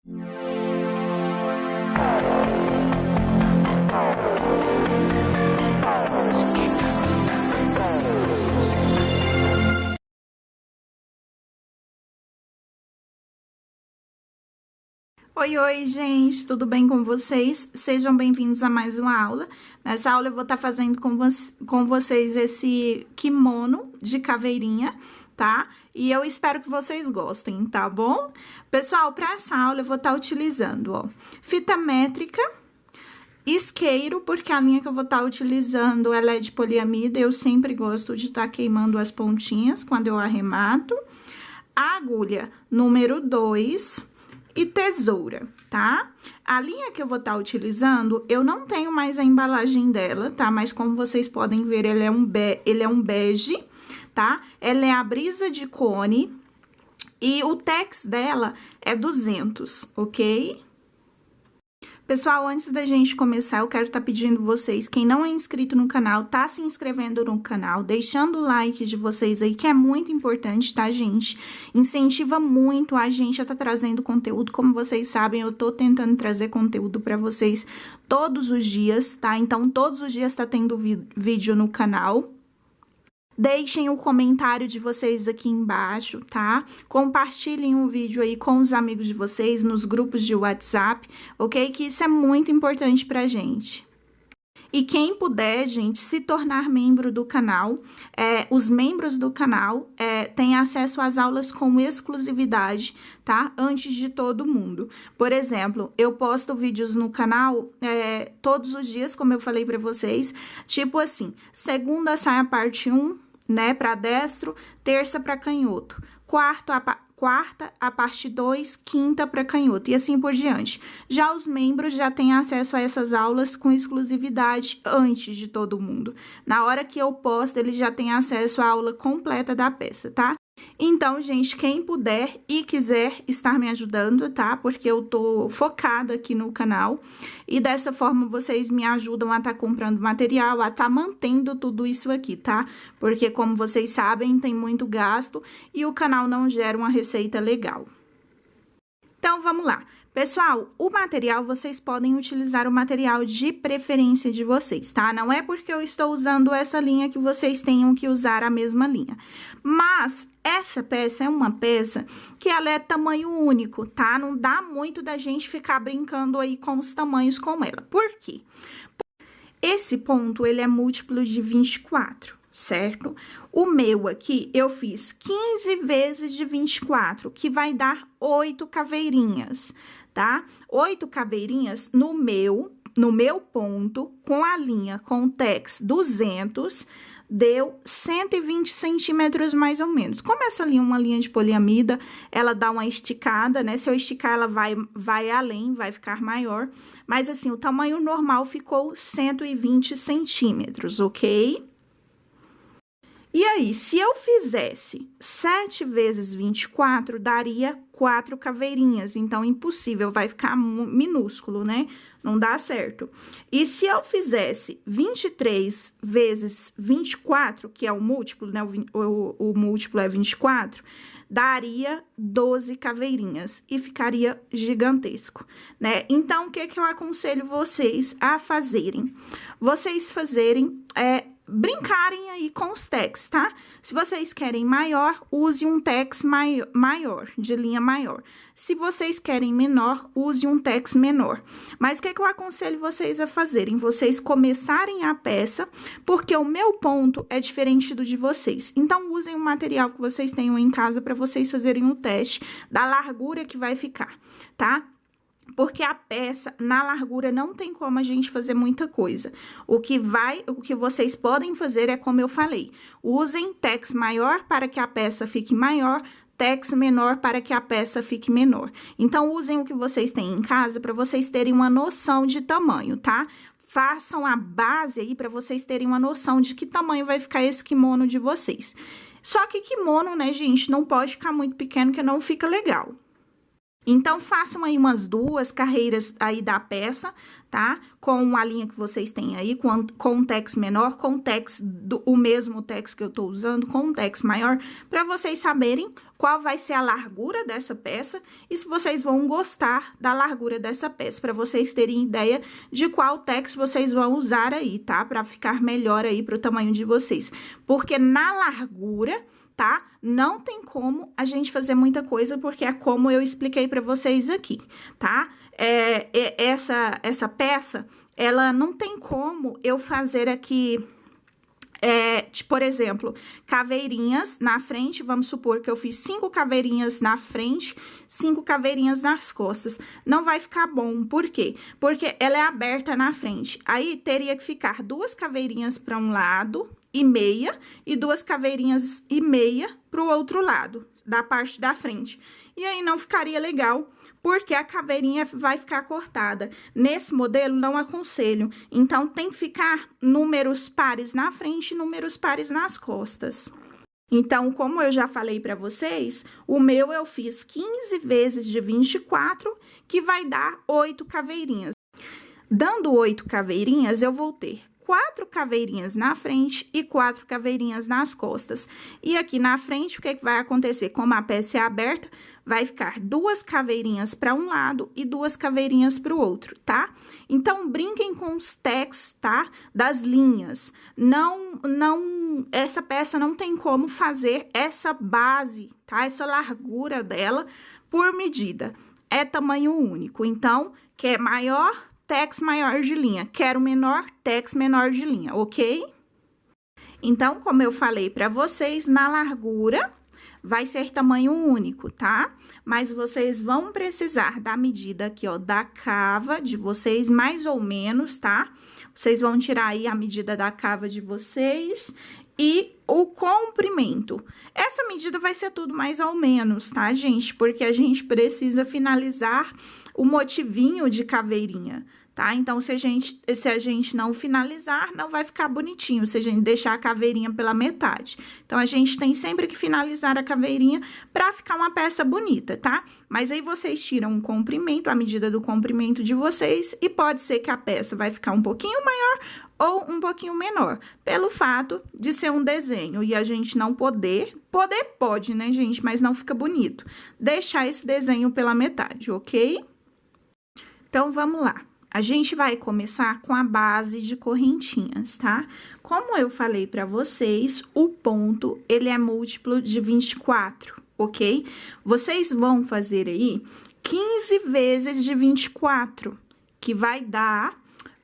Oi, oi, gente, tudo bem com vocês? Sejam bem-vindos a mais uma aula. Nessa aula eu vou estar fazendo com vocês esse kimono de caveirinha, tá? E eu espero que vocês gostem, tá bom? Pessoal, para essa aula eu vou estar utilizando, ó, fita métrica, isqueiro, porque a linha que eu vou estar utilizando, ela é de poliamida, eu sempre gosto de estar queimando as pontinhas quando eu arremato. A agulha número 2... e tesoura, tá? A linha que eu vou estar utilizando, eu não tenho mais a embalagem dela, tá? Mas como vocês podem ver, ele é um bege, tá? Ela é a brisa de cone e o tex dela é 200, ok? Pessoal, antes da gente começar, eu quero estar pedindo vocês, quem não é inscrito no canal, tá se inscrevendo no canal, deixando o like de vocês aí, que é muito importante, tá, gente? Incentiva muito a gente a estar trazendo conteúdo, como vocês sabem, eu tô tentando trazer conteúdo pra vocês todos os dias, tá? Então, todos os dias tá tendo vídeo no canal. Deixem o comentário de vocês aqui embaixo, tá? Compartilhem o vídeo aí com os amigos de vocês, nos grupos de WhatsApp, ok? Que isso é muito importante pra gente. E quem puder, gente, se tornar membro do canal, os membros do canal têm acesso às aulas com exclusividade, tá? Antes de todo mundo. Por exemplo, eu posto vídeos no canal todos os dias, como eu falei pra vocês, tipo assim, segunda sai a parte 1, né, para destro, terça para canhoto, quarta a parte 2, quinta para canhoto e assim por diante. Já os membros já têm acesso a essas aulas com exclusividade antes de todo mundo. Na hora que eu posto, eles já têm acesso à aula completa da peça, tá? Então, gente, quem puder e quiser estar me ajudando, tá? Porque eu tô focada aqui no canal e dessa forma vocês me ajudam a estar comprando material, a estar mantendo tudo isso aqui, tá? Porque, como vocês sabem, tem muito gasto e o canal não gera uma receita legal. Então, vamos lá. Pessoal, o material, vocês podem utilizar o material de preferência de vocês, tá? Não é porque eu estou usando essa linha que vocês tenham que usar a mesma linha. Mas, essa peça é uma peça que ela é tamanho único, tá? Não dá muito da gente ficar brincando aí com os tamanhos com ela. Por quê? Esse ponto, ele é múltiplo de 24. Certo? O meu aqui, eu fiz 15 vezes de 24, que vai dar 8 caveirinhas, tá? 8 caveirinhas no meu ponto, com a linha com tex 200, deu 120 centímetros mais ou menos. Como essa linha é uma linha de poliamida, ela dá uma esticada, né? Se eu esticar, ela vai além, vai ficar maior. Mas, assim, o tamanho normal ficou 120 centímetros, ok? E aí, se eu fizesse 7 vezes 24, daria 4 caveirinhas. Então, impossível, vai ficar minúsculo, né? Não dá certo. E se eu fizesse 23 vezes 24, que é o múltiplo, né? O múltiplo é 24, daria 12 caveirinhas e ficaria gigantesco, né? Então, o que eu aconselho vocês a fazerem? Vocês fazerem brincarem aí com os tex, tá? Se vocês querem maior, use um tex maior, de linha maior. Se vocês querem menor, use um tex menor. Mas o que eu aconselho vocês a fazerem? Vocês começarem a peça, porque o meu ponto é diferente do de vocês. Então, usem o material que vocês tenham em casa para vocês fazerem um teste da largura que vai ficar, tá? Porque a peça, na largura, não tem como a gente fazer muita coisa. O que vocês podem fazer é como eu falei. Usem tex maior para que a peça fique maior, tex menor para que a peça fique menor. Então, usem o que vocês têm em casa para vocês terem uma noção de tamanho, tá? Façam a base aí para vocês terem uma noção de que tamanho vai ficar esse kimono de vocês. Só que kimono, né, gente, não pode ficar muito pequeno, que não fica legal. Então, façam aí umas 2 carreiras aí da peça, tá? Com a linha que vocês têm aí, com um tex menor, com o mesmo tex que eu tô usando, com um tex maior, para vocês saberem qual vai ser a largura dessa peça e se vocês vão gostar da largura dessa peça, para vocês terem ideia de qual tex vocês vão usar aí, tá? Para ficar melhor aí pro tamanho de vocês. Porque na largura, tá? Não tem como a gente fazer muita coisa, porque é como eu expliquei para vocês aqui, tá? Essa peça, ela não tem como eu fazer aqui, por exemplo, caveirinhas na frente. Vamos supor que eu fiz 5 caveirinhas na frente, 5 caveirinhas nas costas. Não vai ficar bom, por quê? Porque ela é aberta na frente. Aí, teria que ficar 2 caveirinhas para um lado e meia, e 2 caveirinhas e meia para o outro lado, da parte da frente. E aí, não ficaria legal, porque a caveirinha vai ficar cortada. Nesse modelo, não aconselho. Então, tem que ficar números pares na frente e números pares nas costas. Então, como eu já falei para vocês, o meu eu fiz 15 vezes de 24, que vai dar 8 caveirinhas. Dando 8 caveirinhas, eu vou ter 4 caveirinhas na frente e 4 caveirinhas nas costas. E aqui na frente, o que vai acontecer? Como a peça é aberta, vai ficar 2 caveirinhas para um lado e 2 caveirinhas para o outro, tá? Então, brinquem com os tex, tá? Das linhas. Essa peça não tem como fazer essa base, tá? Essa largura dela por medida. É tamanho único. Então, quer maior, tex maior de linha. Quero menor, tex menor de linha, ok? Então, como eu falei para vocês, na largura vai ser tamanho único, tá? Mas vocês vão precisar da medida aqui, ó, da cava de vocês, mais ou menos, tá? Vocês vão tirar aí a medida da cava de vocês e o comprimento. Essa medida vai ser tudo mais ou menos, tá, gente? Porque a gente precisa finalizar o motivinho de caveirinha, tá? Então, se a gente não finalizar, não vai ficar bonitinho, se a gente deixar a caveirinha pela metade. Então, a gente tem sempre que finalizar a caveirinha para ficar uma peça bonita, tá? Mas aí, vocês tiram o comprimento, a medida do comprimento de vocês, e pode ser que a peça vai ficar um pouquinho maior ou um pouquinho menor, pelo fato de ser um desenho e a gente não poder pode, né, gente? Mas não fica bonito. Deixar esse desenho pela metade, ok? Então, vamos lá. A gente vai começar com a base de correntinhas, tá? Como eu falei pra vocês, o ponto, ele é múltiplo de 24, ok? Vocês vão fazer aí 15 vezes de 24, que vai dar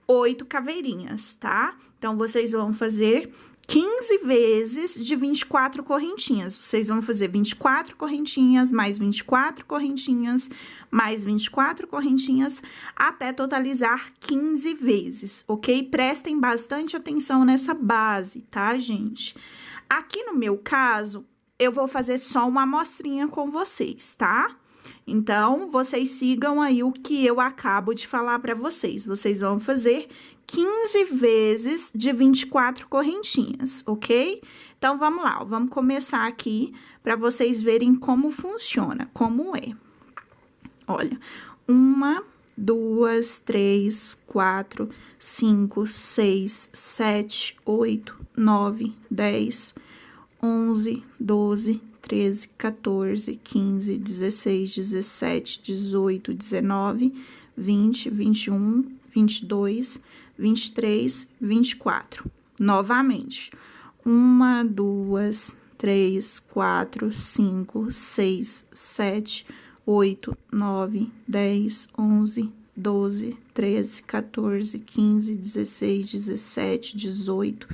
8 caveirinhas, tá? Então, vocês vão fazer 15 vezes de 24 correntinhas. Vocês vão fazer 24 correntinhas, mais 24 correntinhas, mais 24 correntinhas, até totalizar 15 vezes, ok? Prestem bastante atenção nessa base, tá, gente? Aqui no meu caso, eu vou fazer só uma amostrinha com vocês, tá? Então, vocês sigam aí o que eu acabo de falar pra vocês. Vocês vão fazer 15 vezes de 24 correntinhas, ok? Então, vamos lá, ó, vamos começar aqui para vocês verem como funciona, como é. Olha, 1, 2, 3, 4, 5, 6, 7, 8, 9, 10, 11, 12, 13, 14, 15, 16, 17, 18, 19, 20, 21, 22, 23, 24. Novamente. 1, 2, 3, 4, 5, 6, 7, 8, 9, 10, 11, 12, 13, 14, 15, 16, 17, 18,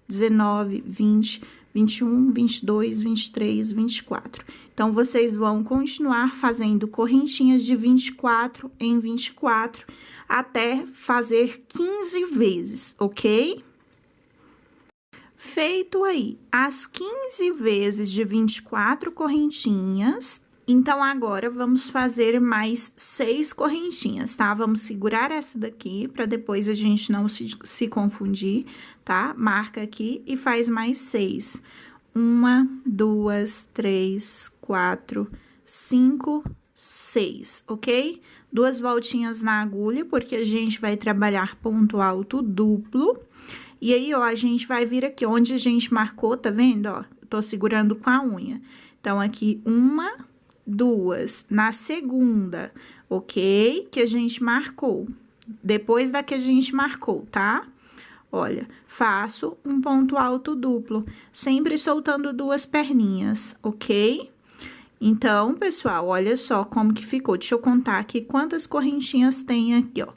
19, 20, 21, 22, 23, 24. Então, vocês vão continuar fazendo correntinhas de 24 em 24 até fazer 15 vezes, ok? Feito aí as 15 vezes de 24 correntinhas, então, agora, vamos fazer mais 6 correntinhas, tá? Vamos segurar essa daqui, para depois a gente não se confundir, tá? Marca aqui e faz mais 6. 1, 2, 3, 4, 5, 6, ok? 2 voltinhas na agulha, porque a gente vai trabalhar ponto alto duplo. E aí, ó, a gente vai vir aqui onde a gente marcou, tá vendo, ó? Tô segurando com a unha. Então, aqui, 1, 2, na segunda, ok? Que a gente marcou. Depois da que a gente marcou, tá? Olha, faço um ponto alto duplo, sempre soltando 2 perninhas, ok? Então, pessoal, olha só como que ficou. Deixa eu contar aqui quantas correntinhas tem aqui, ó.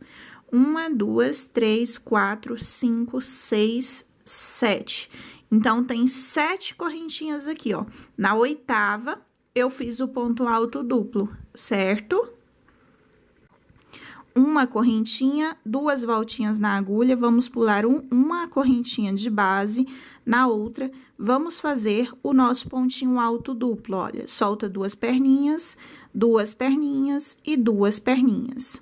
1, 2, 3, 4, 5, 6, 7. Então, tem 7 correntinhas aqui, ó. Na 8ª, eu fiz o ponto alto duplo, certo? Uma correntinha, 2 voltinhas na agulha, vamos pular uma correntinha de base, na outra, vamos fazer o nosso pontinho alto duplo, olha, solta 2 perninhas e 2 perninhas.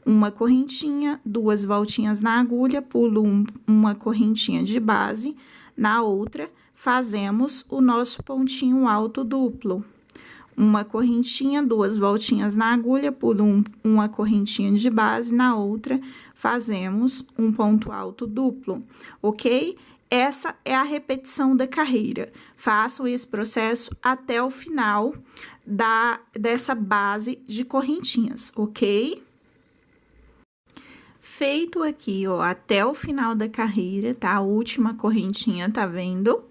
Uma correntinha, 2 voltinhas na agulha, pulo uma correntinha de base, na outra, fazemos o nosso pontinho alto duplo. Uma correntinha, 2 voltinhas na agulha, pulo uma correntinha de base, na outra, fazemos um ponto alto duplo, ok? Essa é a repetição da carreira. Façam esse processo até o final dessa base de correntinhas, ok? Feito aqui, ó, até o final da carreira, tá? A última correntinha, tá vendo?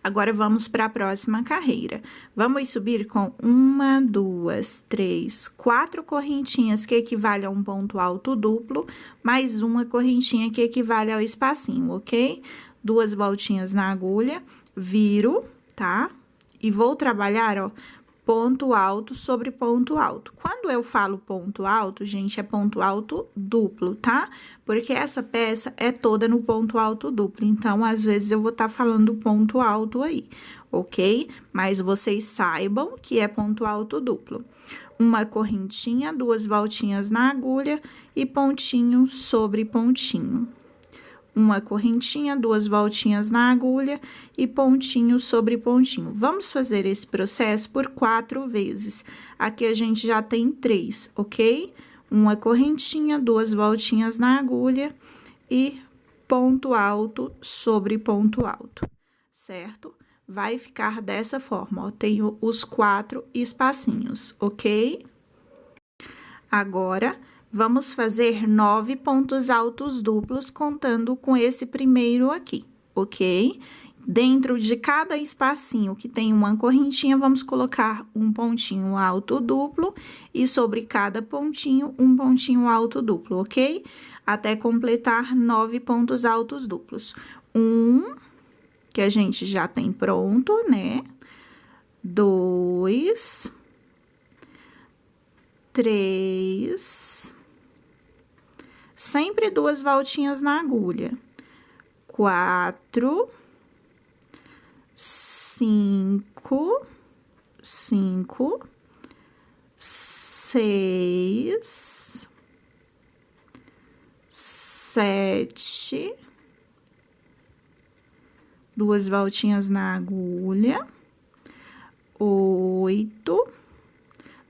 Agora, vamos para a próxima carreira. Vamos subir com 1, 2, 3, 4 correntinhas, que equivale a um ponto alto duplo, mais uma correntinha que equivale ao espacinho, ok? 2 voltinhas na agulha, viro, tá? E vou trabalhar, ó, ponto alto sobre ponto alto. Quando eu falo ponto alto, gente, é ponto alto duplo, tá? Porque essa peça é toda no ponto alto duplo, então, às vezes, eu vou estar falando ponto alto aí, ok? Mas vocês saibam que é ponto alto duplo. Uma correntinha, 2 voltinhas na agulha e pontinho sobre pontinho. Uma correntinha, 2 voltinhas na agulha e pontinho sobre pontinho. Vamos fazer esse processo por 4 vezes. Aqui a gente já tem 3, ok? Uma correntinha, 2 voltinhas na agulha e ponto alto sobre ponto alto, certo? Vai ficar dessa forma, ó. Tenho os 4 espacinhos, ok? Agora, vamos fazer 9 pontos altos duplos, contando com esse primeiro aqui, ok? Dentro de cada espacinho que tem uma correntinha, vamos colocar um pontinho alto duplo e sobre cada pontinho, um pontinho alto duplo, ok? Até completar 9 pontos altos duplos. Que a gente já tem pronto, né? 2, 3... Sempre 2 voltinhas na agulha. 4, 5, 6, 7, 2 voltinhas na agulha. 8,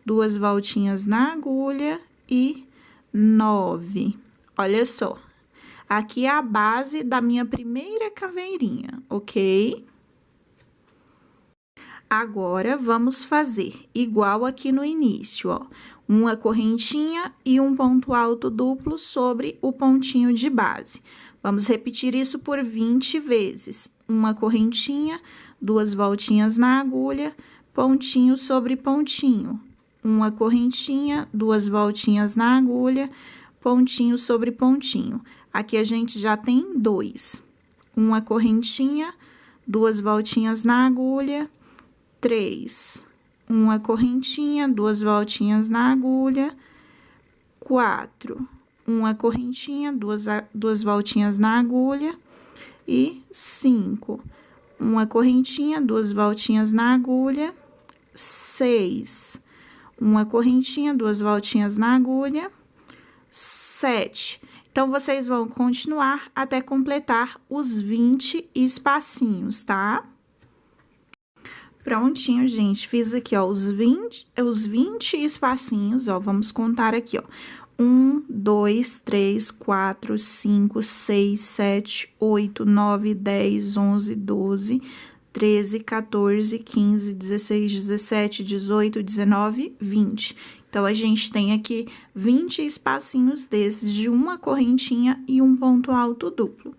2 voltinhas na agulha e 9. Olha só, aqui é a base da minha primeira caveirinha, ok? Agora, vamos fazer igual aqui no início, ó. Uma correntinha e um ponto alto duplo sobre o pontinho de base. Vamos repetir isso por 20 vezes. Uma correntinha, 2 voltinhas na agulha, pontinho sobre pontinho. Uma correntinha, 2 voltinhas na agulha, pontinho sobre pontinho. Aqui a gente já tem 2. Uma correntinha, 2 voltinhas na agulha, 3. Uma correntinha, 2 voltinhas na agulha, 4. Uma correntinha, 2 voltinhas na agulha e 5. Uma correntinha, 2 voltinhas na agulha, 6. Uma correntinha, 2 voltinhas na agulha, 7. Então, vocês vão continuar até completar os 20 espacinhos, tá? Prontinho, gente. Fiz aqui, ó, os 20 espacinhos, ó. Vamos contar aqui, ó. 1, 2, 3, 4, 5, 6, 7, 8, 9, 10, 11, 12, 13, 14, 15, 16, 17, 18, 19, 20. Então, a gente tem aqui 20 espacinhos desses de uma correntinha e um ponto alto duplo.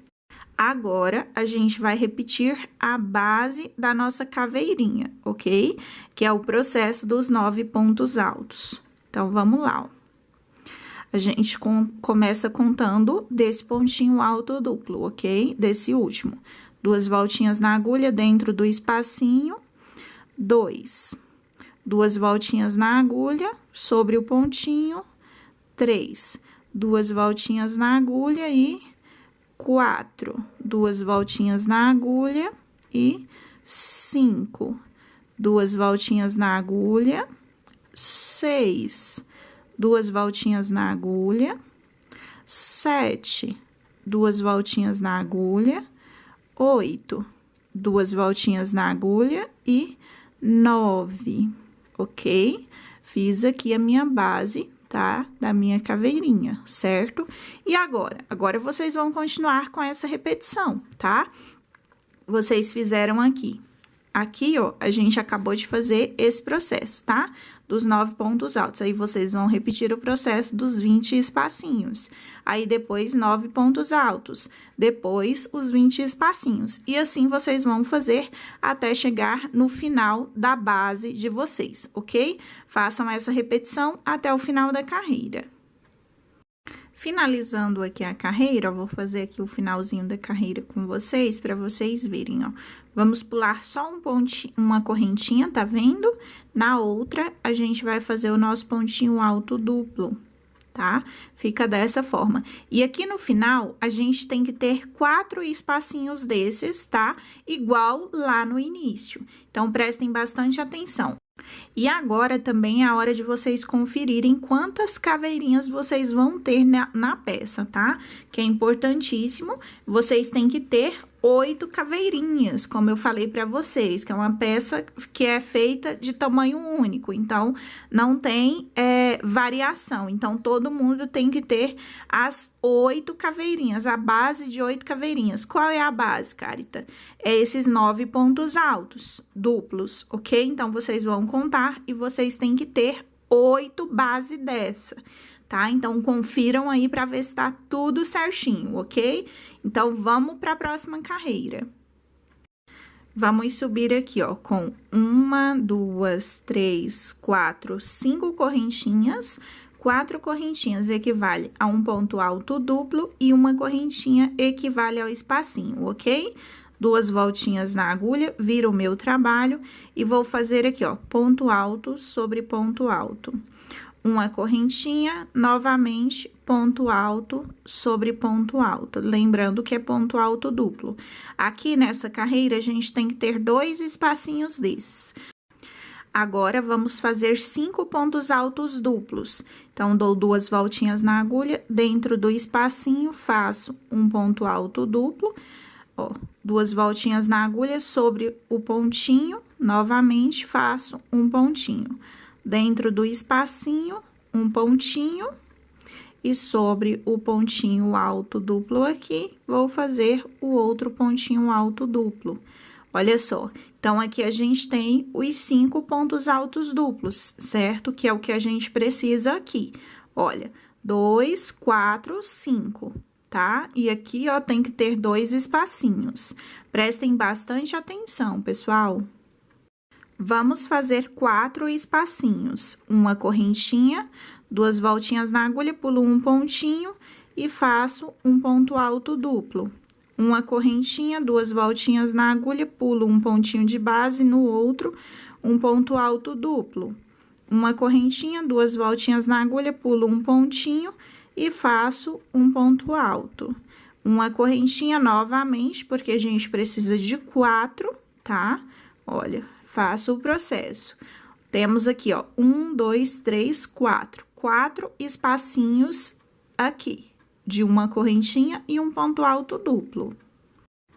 Agora, a gente vai repetir a base da nossa caveirinha, ok? Que é o processo dos 9 pontos altos. Então, vamos lá, ó. A gente começa contando desse pontinho alto duplo, ok? Desse último. 2 voltinhas na agulha dentro do espacinho, 2. 2 voltinhas na agulha sobre o pontinho, 3. 2 voltinhas na agulha e 4, 2 voltinhas na agulha e 5, 2 voltinhas na agulha, 6, 2 voltinhas na agulha, 7, 2 voltinhas na agulha, 8, 2 voltinhas na agulha e 9, ok? Fiz aqui a minha base, tá? Da minha caveirinha, certo? E agora? Agora, vocês vão continuar com essa repetição, tá? Vocês fizeram aqui. Aqui, ó, a gente acabou de fazer esse processo, tá? Dos 9 pontos altos. Aí, vocês vão repetir o processo dos 20 espacinhos. Aí, depois, 9 pontos altos. Depois, os 20 espacinhos. E assim, vocês vão fazer até chegar no final da base de vocês, ok? Façam essa repetição até o final da carreira. Finalizando aqui a carreira, eu vou fazer aqui o finalzinho da carreira com vocês, para vocês verem, ó. Vamos pular só um pontinho, uma correntinha, tá vendo? Na outra, a gente vai fazer o nosso pontinho alto duplo, tá? Fica dessa forma. E aqui no final, a gente tem que ter 4 espacinhos desses, tá? Igual lá no início. Então, prestem bastante atenção. E agora também é a hora de vocês conferirem quantas caveirinhas vocês vão ter na peça, tá? Que é importantíssimo, vocês têm que ter 8 caveirinhas, como eu falei pra vocês, que é uma peça que é feita de tamanho único, então, não tem variação. Então, todo mundo tem que ter as 8 caveirinhas, a base de 8 caveirinhas. Qual é a base, Carita? É esses 9 pontos altos, duplos, ok? Então, vocês vão contar e vocês têm que ter 8 base dessa, tá? Então, confiram aí pra ver se tá tudo certinho, ok? Então, vamos para a próxima carreira. Vamos subir aqui, ó, com 1, 2, 3, 4, 5 correntinhas. 4 correntinhas equivale a um ponto alto duplo e uma correntinha equivale ao espacinho, ok? 2 voltinhas na agulha, vira o meu trabalho e vou fazer aqui, ó, ponto alto sobre ponto alto. Uma correntinha, novamente, ponto alto sobre ponto alto. Lembrando que é ponto alto duplo. Aqui nessa carreira, a gente tem que ter 2 espacinhos desses. Agora, vamos fazer 5 pontos altos duplos. Então, dou 2 voltinhas na agulha, dentro do espacinho, faço um ponto alto duplo. Ó, 2 voltinhas na agulha sobre o pontinho, novamente, faço um pontinho. Dentro do espacinho, um pontinho, e sobre o pontinho alto duplo aqui, vou fazer o outro pontinho alto duplo. Olha só, então, aqui a gente tem os 5 pontos altos duplos, certo? Que é o que a gente precisa aqui. Olha, 2, 4, 5, tá? E aqui, ó, tem que ter 2 espacinhos. Prestem bastante atenção, pessoal. Vamos fazer 4 espacinhos, uma correntinha, 2 voltinhas na agulha, pulo um pontinho e faço um ponto alto duplo. Uma correntinha, 2 voltinhas na agulha, pulo um pontinho de base no outro, um ponto alto duplo. Uma correntinha, 2 voltinhas na agulha, pulo um pontinho e faço um ponto alto. Uma correntinha novamente, porque a gente precisa de 4, tá? Olha, faço o processo. Temos aqui, ó, 1, 2, 3, 4. 4 espacinhos aqui, de uma correntinha e um ponto alto duplo.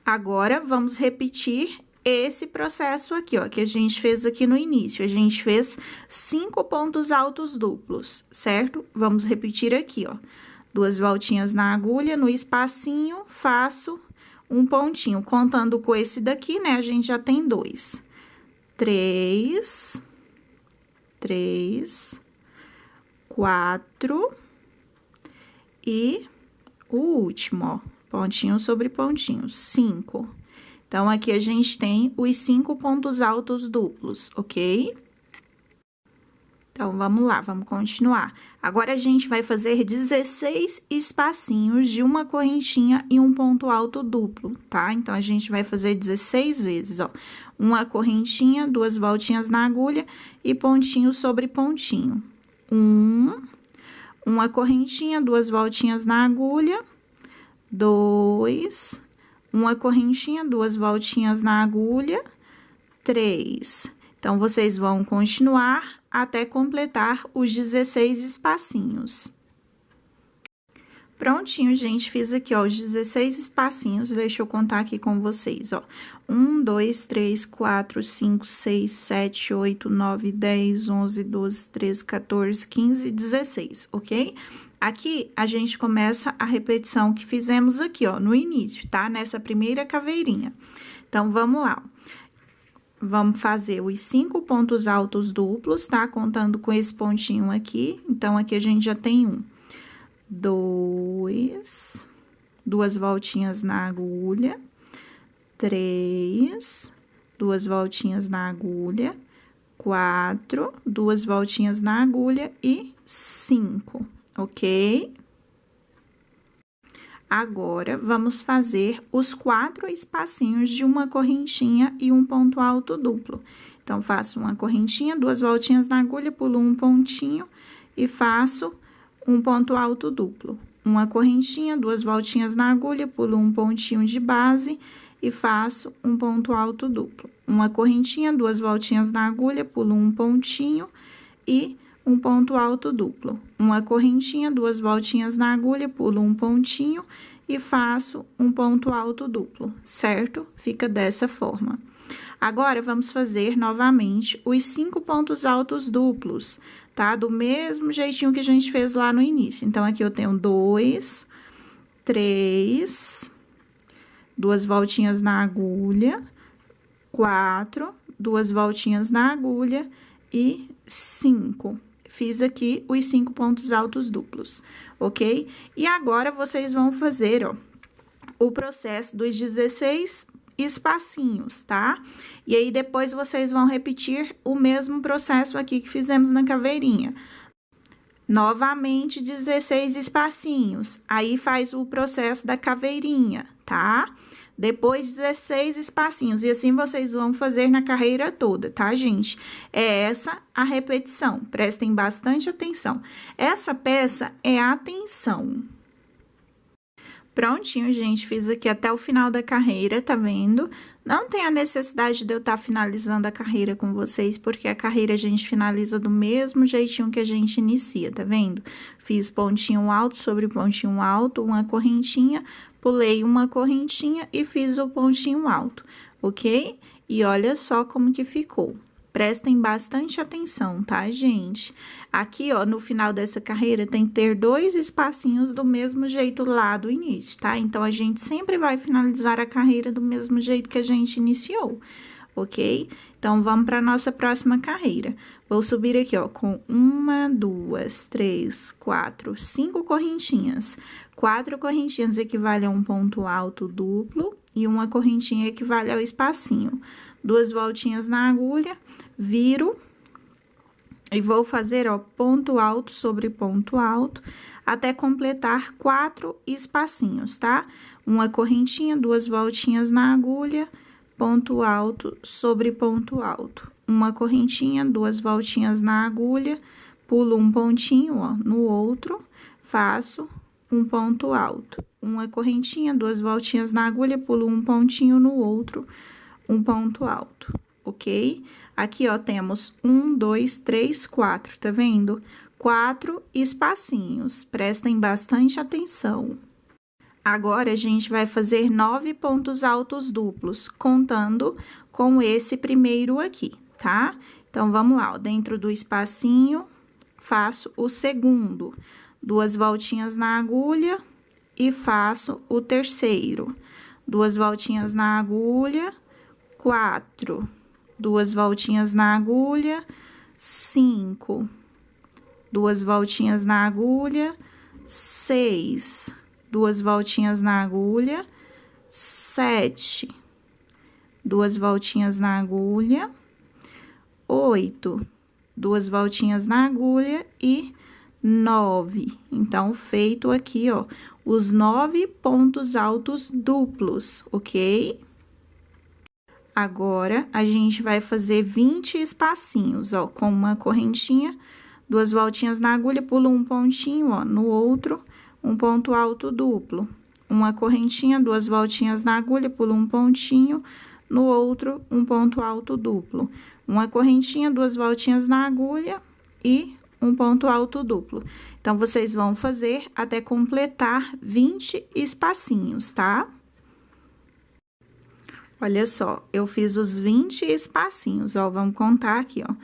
Agora, vamos repetir esse processo aqui, ó, que a gente fez aqui no início. A gente fez 5 pontos altos duplos, certo? Vamos repetir aqui, ó. 2 voltinhas na agulha, no espacinho, faço um pontinho. Contando com esse daqui, né, a gente já tem 2. 3, 4 e o último, ó, pontinho sobre pontinho, 5. Então, aqui a gente tem os 5 pontos altos duplos, ok? Então, vamos lá, vamos continuar. Agora, a gente vai fazer 16 espacinhos de uma correntinha e um ponto alto duplo, tá? Então, a gente vai fazer 16 vezes, ó. Uma correntinha, 2 voltinhas na agulha e pontinho sobre pontinho. Uma correntinha, 2 voltinhas na agulha. 2, uma correntinha, 2 voltinhas na agulha. 3. Então, vocês vão continuar até completar os 16 espacinhos. Prontinho, gente, fiz aqui, ó, os 16 espacinhos, deixa eu contar aqui com vocês, ó. 1, 2, 3, 4, 5, 6, 7, 8, 9, 10, 11, 12, 13, 14, 15, 16, ok? Aqui, a gente começa a repetição que fizemos aqui, ó, no início, tá? Nessa primeira caveirinha. Então, vamos lá, ó. Vamos fazer os 5 pontos altos duplos, tá? Contando com esse pontinho aqui. Então, aqui a gente já tem 1, 2, 2 voltinhas na agulha, 3, 2 voltinhas na agulha, 4, 2 voltinhas na agulha e 5, ok? Agora, vamos fazer os 4 espacinhos de uma correntinha e um ponto alto duplo. Então, faço uma correntinha, 2 voltinhas na agulha, pulo um pontinho e faço um ponto alto duplo. Uma correntinha, 2 voltinhas na agulha, pulo um pontinho de base e faço um ponto alto duplo. Uma correntinha, 2 voltinhas na agulha, pulo um pontinho e um ponto alto duplo. Uma correntinha, 2 voltinhas na agulha, pulo um pontinho e faço um ponto alto duplo, certo? Fica dessa forma. Agora, vamos fazer novamente os 5 pontos altos duplos, tá? Do mesmo jeitinho que a gente fez lá no início. Então, aqui eu tenho 2, 3, 2 voltinhas na agulha, 4, 2 voltinhas na agulha e 5. Fiz aqui os 5 pontos altos duplos, ok? E agora, vocês vão fazer, ó, o processo dos 16 espacinhos, tá? E aí, depois, vocês vão repetir o mesmo processo aqui que fizemos na caveirinha. Novamente, 16 espacinhos. Aí, faz o processo da caveirinha, tá? Depois, 16 espacinhos. E assim, vocês vão fazer na carreira toda, tá, gente? É essa a repetição. Prestem bastante atenção. Essa peça é a tensão. Prontinho, gente, fiz aqui até o final da carreira, tá vendo? Não tem a necessidade de eu estar finalizando a carreira com vocês, porque a carreira a gente finaliza do mesmo jeitinho que a gente inicia, tá vendo? Fiz pontinho alto sobre pontinho alto, uma correntinha, pulei uma correntinha e fiz o pontinho alto, ok? E olha só como que ficou. Prestem bastante atenção, tá, gente? Aqui, ó, no final dessa carreira, tem que ter 2 espacinhos do mesmo jeito lá do início, tá? Então, a gente sempre vai finalizar a carreira do mesmo jeito que a gente iniciou, ok? Então, vamos para nossa próxima carreira. Vou subir aqui, ó, com 1, 2, 3, 4, 5 correntinhas. 4 correntinhas equivale a um ponto alto duplo e uma correntinha equivale ao espacinho. 2 voltinhas na agulha, viro e vou fazer, ó, ponto alto sobre ponto alto até completar 4 espacinhos, tá? Uma correntinha, 2 voltinhas na agulha, ponto alto sobre ponto alto. Uma correntinha, 2 voltinhas na agulha, pulo um pontinho, ó, no outro, faço um ponto alto. Uma correntinha, 2 voltinhas na agulha, pulo um pontinho no outro, um ponto alto, ok? Aqui, ó, temos 1, 2, 3, 4, tá vendo? 4 espacinhos, prestem bastante atenção. Agora, a gente vai fazer 9 pontos altos duplos, contando com esse primeiro aqui, tá? Então, vamos lá, ó, dentro do espacinho, faço o segundo, 2 voltinhas na agulha e faço o terceiro. 2 voltinhas na agulha, 4, 2 voltinhas na agulha, 5, 2 voltinhas na agulha, 6, 2 voltinhas na agulha, 7, 2 voltinhas na agulha, 8, 2 voltinhas na agulha e 9. Então, feito aqui, ó, os 9 pontos altos duplos, ok? Agora, a gente vai fazer 20 espacinhos, ó, com uma correntinha, 2 voltinhas na agulha, pulo um pontinho, ó, no outro, um ponto alto duplo. Uma correntinha, 2 voltinhas na agulha, pulo um pontinho, no outro, um ponto alto duplo. Uma correntinha, 2 voltinhas na agulha e um ponto alto duplo. Então, vocês vão fazer até completar 20 espacinhos, tá? Olha só, eu fiz os 20 espacinhos, ó, vamos contar aqui, ó.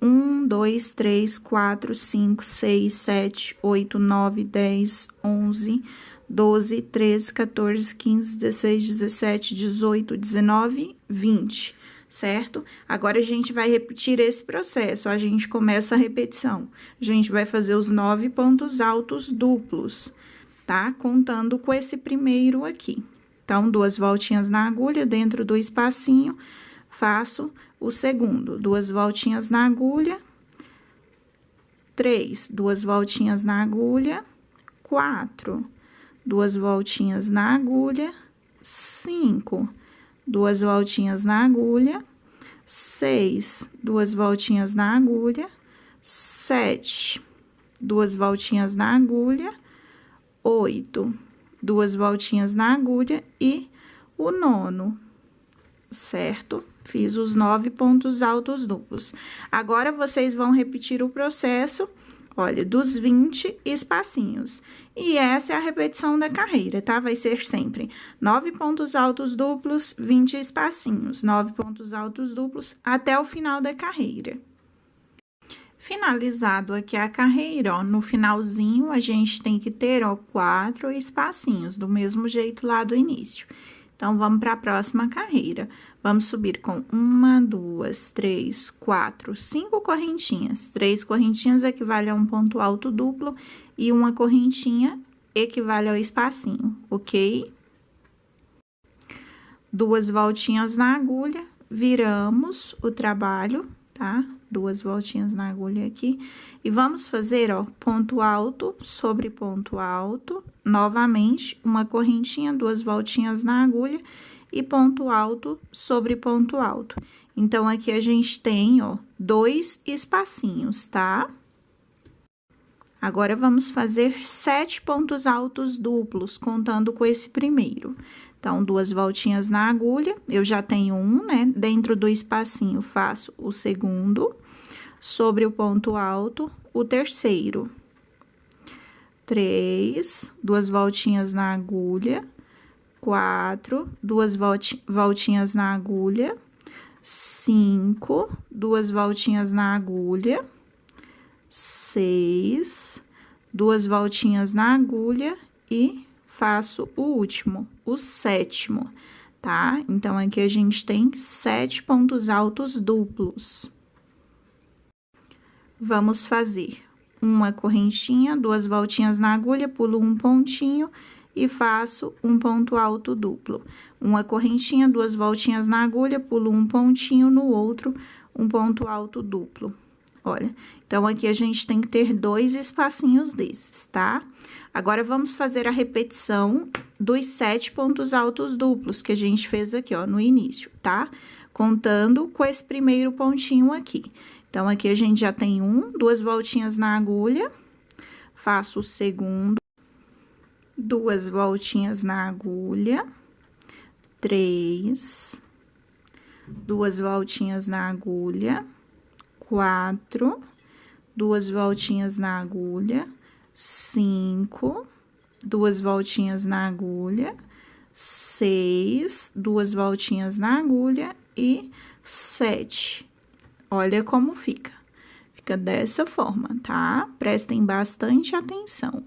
1, 2, 3, 4, 5, 6, 7, 8, 9, 10, 11, 12, 13, 14, 15, 16, 17, 18, 19, 20, certo? Agora, a gente vai repetir esse processo, a gente começa a repetição. A gente vai fazer os 9 pontos altos duplos, tá? Contando com esse primeiro aqui. Então, 2 voltinhas na agulha, dentro do espacinho, faço o segundo. 2 voltinhas na agulha, 3, 2 voltinhas na agulha, 4, 2 voltinhas na agulha, 5, 2 voltinhas na agulha, 6, 2 voltinhas na agulha, 7, 2 voltinhas na agulha, 8, 2 voltinhas na agulha e o nono, certo? Fiz os 9 pontos altos duplos. Agora, vocês vão repetir o processo, olha, dos 20 espacinhos. E essa é a repetição da carreira, tá? Vai ser sempre 9 pontos altos duplos, 20 espacinhos. 9 pontos altos duplos até o final da carreira. Finalizado aqui a carreira, ó, no finalzinho, a gente tem que ter, ó, 4 espacinhos, do mesmo jeito lá do início. Então, vamos para a próxima carreira. Vamos subir com 1, 2, 3, 4, 5 correntinhas. 3 correntinhas equivale a um ponto alto duplo e uma correntinha equivale ao espacinho, ok? 2 voltinhas na agulha, viramos o trabalho, tá? 2 voltinhas na agulha aqui. E vamos fazer, ó, ponto alto sobre ponto alto. Novamente, uma correntinha, 2 voltinhas na agulha e ponto alto sobre ponto alto. Então, aqui a gente tem, ó, 2 espacinhos, tá? Agora, vamos fazer 7 pontos altos duplos, contando com esse primeiro. Então, 2 voltinhas na agulha, eu já tenho um, né? Dentro do espacinho, faço o segundo, sobre o ponto alto, o terceiro. 3, 2 voltinhas na agulha, 4, 2 voltinhas na agulha, 5, 2 voltinhas na agulha, 6, 2 voltinhas na agulha e faço o último, o sétimo, tá? Então, aqui a gente tem 7 pontos altos duplos. Vamos fazer uma correntinha, 2 voltinhas na agulha, pulo um pontinho e faço um ponto alto duplo. Uma correntinha, 2 voltinhas na agulha, pulo um pontinho, no outro, um ponto alto duplo. Olha, então, aqui a gente tem que ter 2 espacinhos desses, tá? Agora, vamos fazer a repetição dos 7 pontos altos duplos que a gente fez aqui, ó, no início, tá? Contando com esse primeiro pontinho aqui. Então, aqui a gente já tem 2 voltinhas na agulha, faço o segundo, 2 voltinhas na agulha, 3, 2 voltinhas na agulha, 4, 2 voltinhas na agulha, 5, 2 voltinhas na agulha, 6, 2 voltinhas na agulha e 7. Olha como fica. Fica dessa forma, tá? Prestem bastante atenção.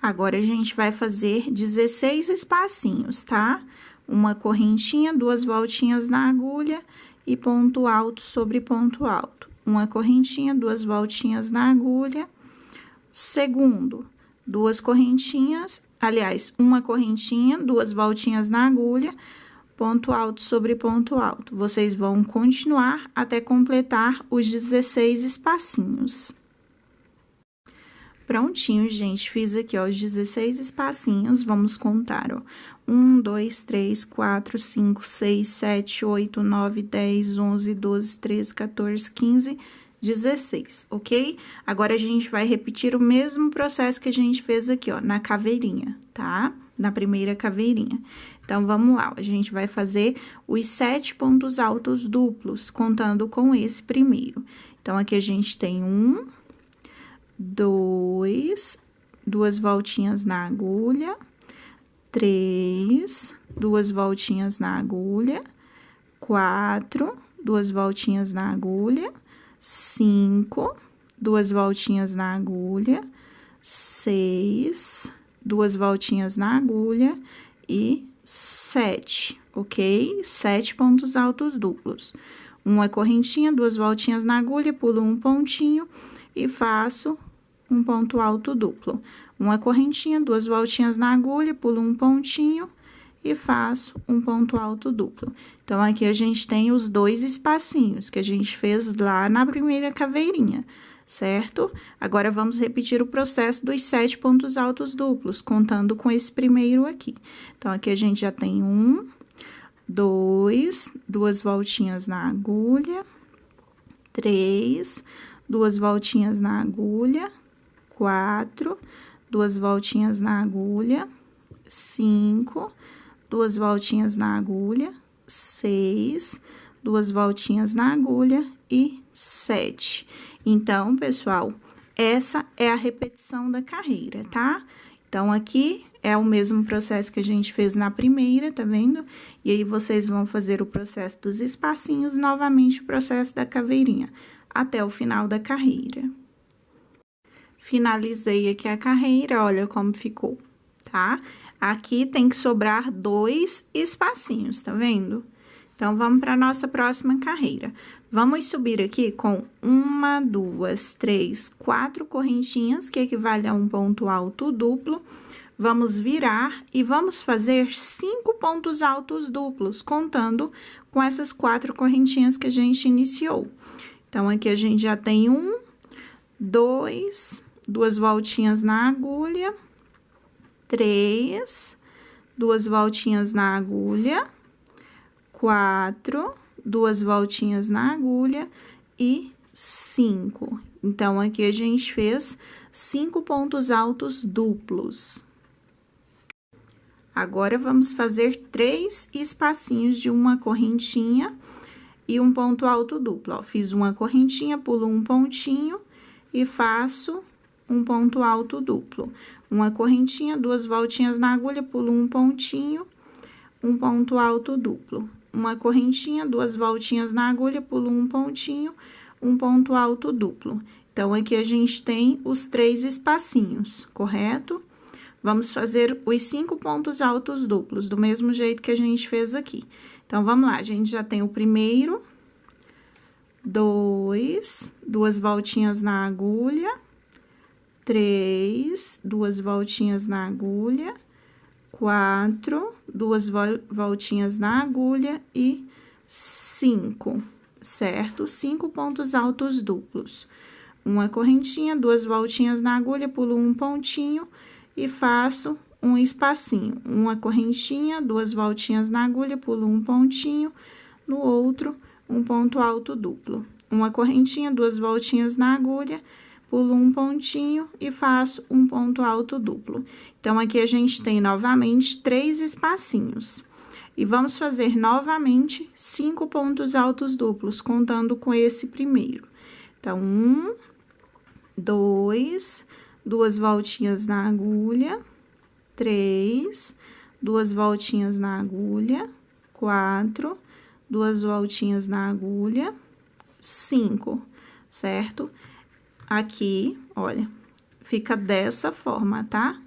Agora, a gente vai fazer 16 espacinhos, tá? Uma correntinha, 2 voltinhas na agulha e ponto alto sobre ponto alto. Uma correntinha, 2 voltinhas na agulha. Segundo, 2 correntinhas, aliás, uma correntinha, 2 voltinhas na agulha, ponto alto sobre ponto alto. Vocês vão continuar até completar os 16 espacinhos. Prontinho, gente, fiz aqui, ó, os 16 espacinhos, vamos contar, ó. 1, 2, 3, 4, 5, 6, 7, 8, 9, 10, 11, 12, 13, 14, 15, 16, ok? Agora, a gente vai repetir o mesmo processo que a gente fez aqui, ó, na caveirinha, tá? Na primeira caveirinha. Então, vamos lá, a gente vai fazer os 7 pontos altos duplos, contando com esse primeiro. Então, aqui a gente tem 1, 2, 2 voltinhas na agulha, 3, 2 voltinhas na agulha, 4, 2 voltinhas na agulha, 5, 2 voltinhas na agulha, 6, 2 voltinhas na agulha e 7, ok? 7 pontos altos duplos. Uma correntinha, 2 voltinhas na agulha, pulo um pontinho e faço um ponto alto duplo. Uma correntinha, 2 voltinhas na agulha, pulo um pontinho e faço um ponto alto duplo. Então, aqui a gente tem os 2 espacinhos que a gente fez lá na primeira caveirinha, certo? Agora, vamos repetir o processo dos 7 pontos altos duplos, contando com esse primeiro aqui. Então, aqui a gente já tem 1, 2, 2 voltinhas na agulha, 3, 2 voltinhas na agulha, 4, 2 voltinhas na agulha, 5, 2 voltinhas na agulha, 6, 2 voltinhas na agulha e 7. Então, pessoal, essa é a repetição da carreira, tá? Então, aqui é o mesmo processo que a gente fez na primeira, tá vendo? E aí, vocês vão fazer o processo dos espacinhos, novamente o processo da caveirinha, até o final da carreira. Finalizei aqui a carreira, olha como ficou, tá? Aqui tem que sobrar 2 espacinhos, tá vendo? Então, vamos para a nossa próxima carreira. Vamos subir aqui com 1, 2, 3, 4 correntinhas, que equivale a um ponto alto duplo. Vamos virar e vamos fazer 5 pontos altos duplos, contando com essas 4 correntinhas que a gente iniciou. Então, aqui a gente já tem 1, 2, 2 voltinhas na agulha, 3, 2 voltinhas na agulha, 4, 2 voltinhas na agulha e 5. Então, aqui a gente fez 5 pontos altos duplos. Agora, vamos fazer 3 espacinhos de uma correntinha e um ponto alto duplo, ó. Fiz uma correntinha, pulo um pontinho e faço um ponto alto duplo. Uma correntinha, 2 voltinhas na agulha, pulo um pontinho, um ponto alto duplo. Uma correntinha, 2 voltinhas na agulha, pulo um pontinho, um ponto alto duplo. Então, aqui a gente tem os 3 espacinhos, correto? Vamos fazer os 5 pontos altos duplos, do mesmo jeito que a gente fez aqui. Então, vamos lá, a gente já tem o primeiro, 2, 2 voltinhas na agulha, 3, 2 voltinhas na agulha, 4, 2 voltinhas na agulha e 5, certo? 5 pontos altos duplos. Uma correntinha, 2 voltinhas na agulha, pulo um pontinho e faço um espacinho. Uma correntinha, 2 voltinhas na agulha, pulo um pontinho, no outro, um ponto alto duplo. Uma correntinha, 2 voltinhas na agulha, pulo um pontinho e faço um ponto alto duplo. Então, aqui a gente tem novamente 3 espacinhos. E vamos fazer novamente 5 pontos altos duplos, contando com esse primeiro. Então, 1, 2, 2 voltinhas na agulha, 3, 2 voltinhas na agulha, 4, 2 voltinhas na agulha, 5, certo? Aqui, olha, fica dessa forma, tá?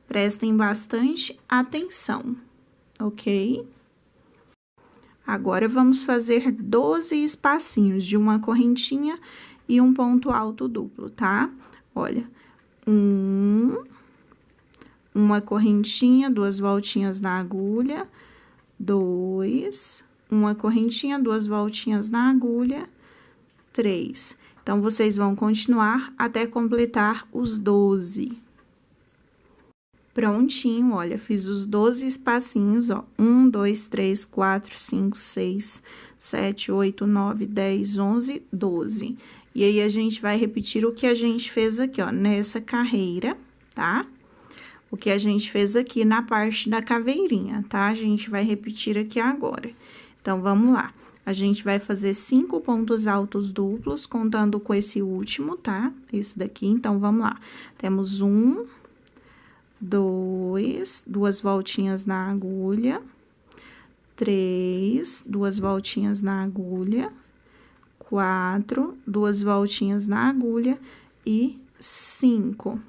Prestem bastante atenção, ok? Agora, vamos fazer 12 espacinhos de uma correntinha e um ponto alto duplo, tá? Olha, uma correntinha, 2 voltinhas na agulha, 2, uma correntinha, 2 voltinhas na agulha, 3. Então, vocês vão continuar até completar os 12. Prontinho, olha, fiz os 12 espacinhos, ó. 1, 2, 3, 4, 5, 6, 7, 8, 9, 10, 11, 12. E aí, a gente vai repetir o que a gente fez aqui, ó, nessa carreira, tá? O que a gente fez aqui na parte da caveirinha, tá? A gente vai repetir aqui agora. Então, vamos lá. A gente vai fazer 5 pontos altos duplos, contando com esse último, tá? Esse daqui, então, vamos lá. Temos 1, 2, 2 voltinhas na agulha, 3, 2 voltinhas na agulha, 4, 2 voltinhas na agulha e 5.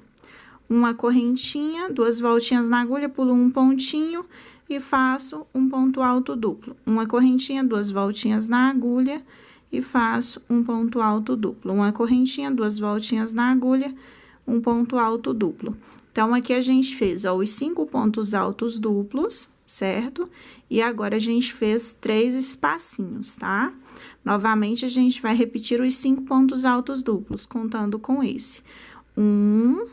Uma correntinha, 2 voltinhas na agulha, pulo um pontinho e faço um ponto alto duplo. Uma correntinha, 2 voltinhas na agulha e faço um ponto alto duplo. Uma correntinha, 2 voltinhas na agulha, um ponto alto duplo. Então, aqui a gente fez, ó, os 5 pontos altos duplos, certo? E agora, a gente fez 3 espacinhos, tá? Novamente, a gente vai repetir os 5 pontos altos duplos, contando com esse. 1,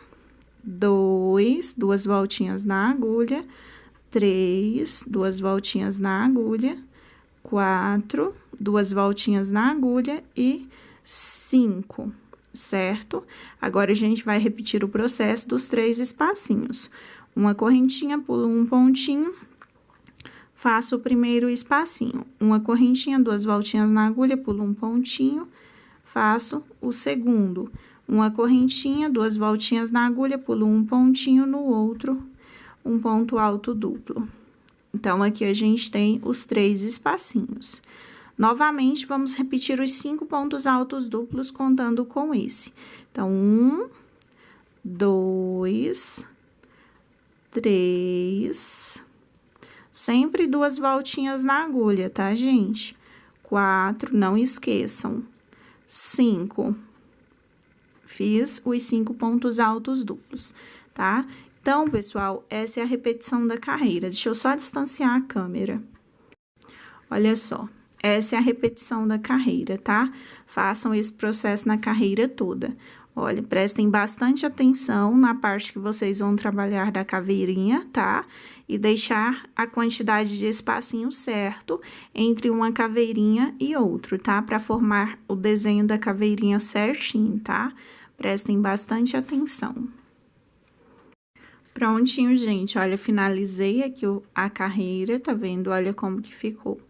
2, 2 voltinhas na agulha, 3, 2 voltinhas na agulha, 4, 2 voltinhas na agulha e 5. Certo? Agora, a gente vai repetir o processo dos 3 espacinhos. Uma correntinha, pulo um pontinho, faço o primeiro espacinho. Uma correntinha, 2 voltinhas na agulha, pulo um pontinho, faço o segundo. Uma correntinha, 2 voltinhas na agulha, pulo um pontinho no outro, um ponto alto duplo. Então, aqui a gente tem os 3 espacinhos. Novamente, vamos repetir os 5 pontos altos duplos, contando com esse. Então, 1, 2, 3, sempre 2 voltinhas na agulha, tá, gente? 4, não esqueçam. 5, fiz os 5 pontos altos duplos, tá? Então, pessoal, essa é a repetição da carreira. Deixa eu só distanciar a câmera. Olha só. Essa é a repetição da carreira, tá? Façam esse processo na carreira toda. Olha, prestem bastante atenção na parte que vocês vão trabalhar da caveirinha, tá? E deixar a quantidade de espacinho certo entre uma caveirinha e outra, tá? Para formar o desenho da caveirinha certinho, tá? Prestem bastante atenção. Prontinho, gente. Olha, finalizei aqui a carreira, tá vendo? Olha como que ficou.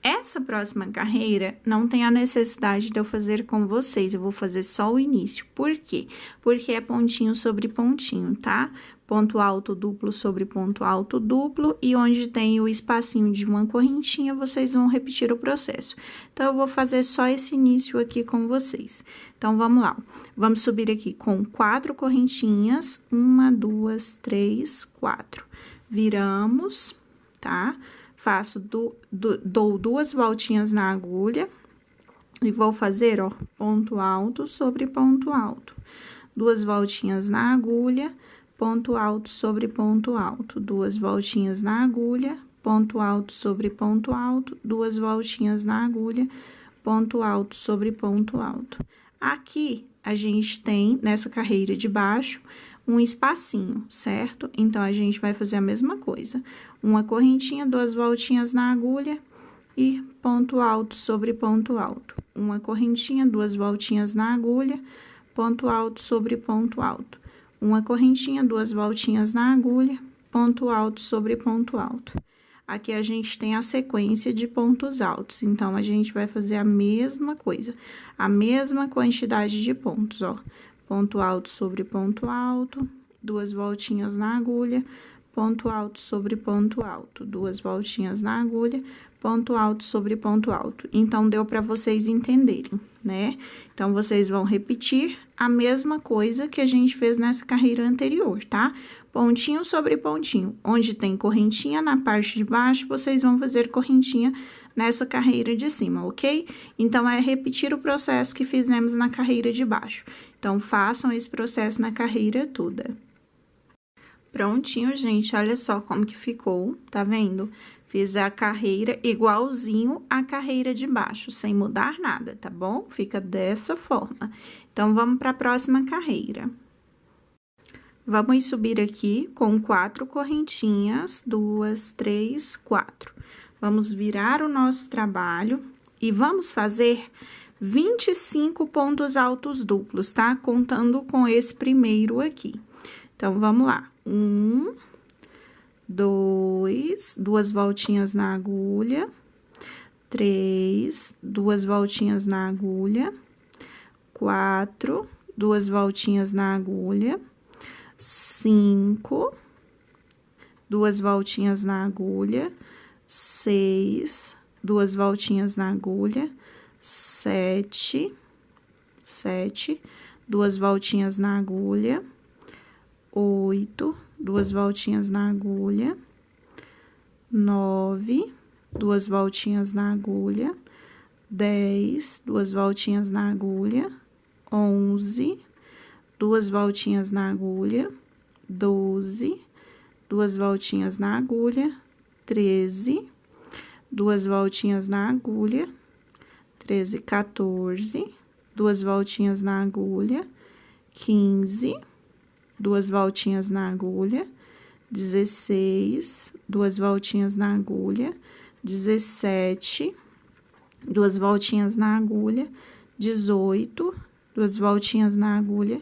Essa próxima carreira não tem a necessidade de eu fazer com vocês, eu vou fazer só o início. Por quê? Porque é pontinho sobre pontinho, tá? Ponto alto duplo sobre ponto alto duplo, e onde tem o espacinho de uma correntinha, vocês vão repetir o processo. Então, eu vou fazer só esse início aqui com vocês. Então, vamos lá. Vamos subir aqui com 4 correntinhas, 1, 2, 3, 4. Viramos, tá? Faço, dou 2 voltinhas na agulha e vou fazer, ó, ponto alto sobre ponto alto. 2 voltinhas na agulha, ponto alto sobre ponto alto. 2 voltinhas na agulha, ponto alto sobre ponto alto. 2 voltinhas na agulha, ponto alto sobre ponto alto. Aqui, a gente tem, nessa carreira de baixo, um espacinho, certo? Então, a gente vai fazer a mesma coisa. Uma correntinha, 2 voltinhas na agulha e ponto alto sobre ponto alto. Uma correntinha, 2 voltinhas na agulha, ponto alto sobre ponto alto. Uma correntinha, 2 voltinhas na agulha, ponto alto sobre ponto alto. Aqui, a gente tem a sequência de pontos altos, então, a gente vai fazer a mesma coisa, a mesma quantidade de pontos, ó. ponto alto sobre ponto alto, 2 voltinhas na agulha, ponto alto sobre ponto alto, 2 voltinhas na agulha, ponto alto sobre ponto alto. Então, deu para vocês entenderem, né? Então, vocês vão repetir a mesma coisa que a gente fez nessa carreira anterior, tá? Pontinho sobre pontinho. Onde tem correntinha na parte de baixo, vocês vão fazer correntinha nessa carreira de cima, ok? Então, é repetir o processo que fizemos na carreira de baixo. Então, façam esse processo na carreira toda. Prontinho, gente, olha só como que ficou, tá vendo? Fiz a carreira igualzinho à carreira de baixo, sem mudar nada, tá bom? Fica dessa forma. Então, vamos para a próxima carreira. Vamos subir aqui com 4 correntinhas, 2, 3, 4. Vamos virar o nosso trabalho e vamos fazer 25 pontos altos duplos, tá? Contando com esse primeiro aqui. Então, vamos lá. 1, 2, 2 voltinhas na agulha, 3, 2 voltinhas na agulha, 4, 2 voltinhas na agulha, 5, 2 voltinhas na agulha, 6, 2 voltinhas na agulha, 7, 2 voltinhas na agulha, 8, 2 voltinhas na agulha, 9, 2 voltinhas na agulha, 10, 2 voltinhas na agulha, 11, 2 voltinhas na agulha, 12, 2 voltinhas na agulha, 13, 2 voltinhas na agulha, 13, 14, 2 voltinhas na agulha, 15, 2 voltinhas na agulha, 16, 2 voltinhas na agulha, 17, 2 voltinhas na agulha, 18, 2 voltinhas na agulha,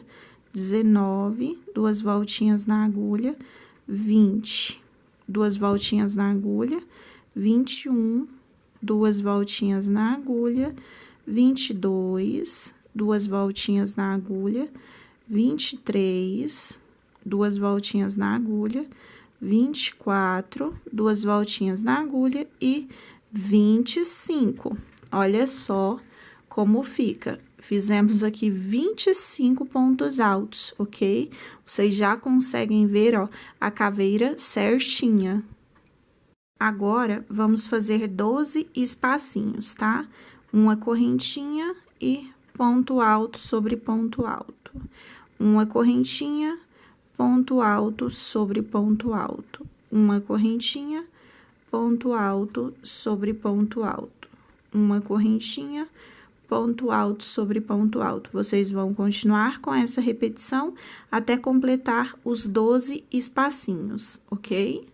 19, 2 voltinhas na agulha, 20, 2 voltinhas na agulha, 21, 2 voltinhas na agulha, 22, 2 voltinhas na agulha, 23, 2 voltinhas na agulha, 24, 2 voltinhas na agulha e 25. Olha só como fica. Fizemos aqui 25 pontos altos, ok? Vocês já conseguem ver, ó, a caveira certinha. Agora, vamos fazer 12 espacinhos, tá? Uma correntinha e ponto alto sobre ponto alto. Uma correntinha, ponto alto sobre ponto alto. Uma correntinha, ponto alto sobre ponto alto. Uma correntinha, ponto alto sobre ponto alto. Vocês vão continuar com essa repetição até completar os 12 espacinhos, ok?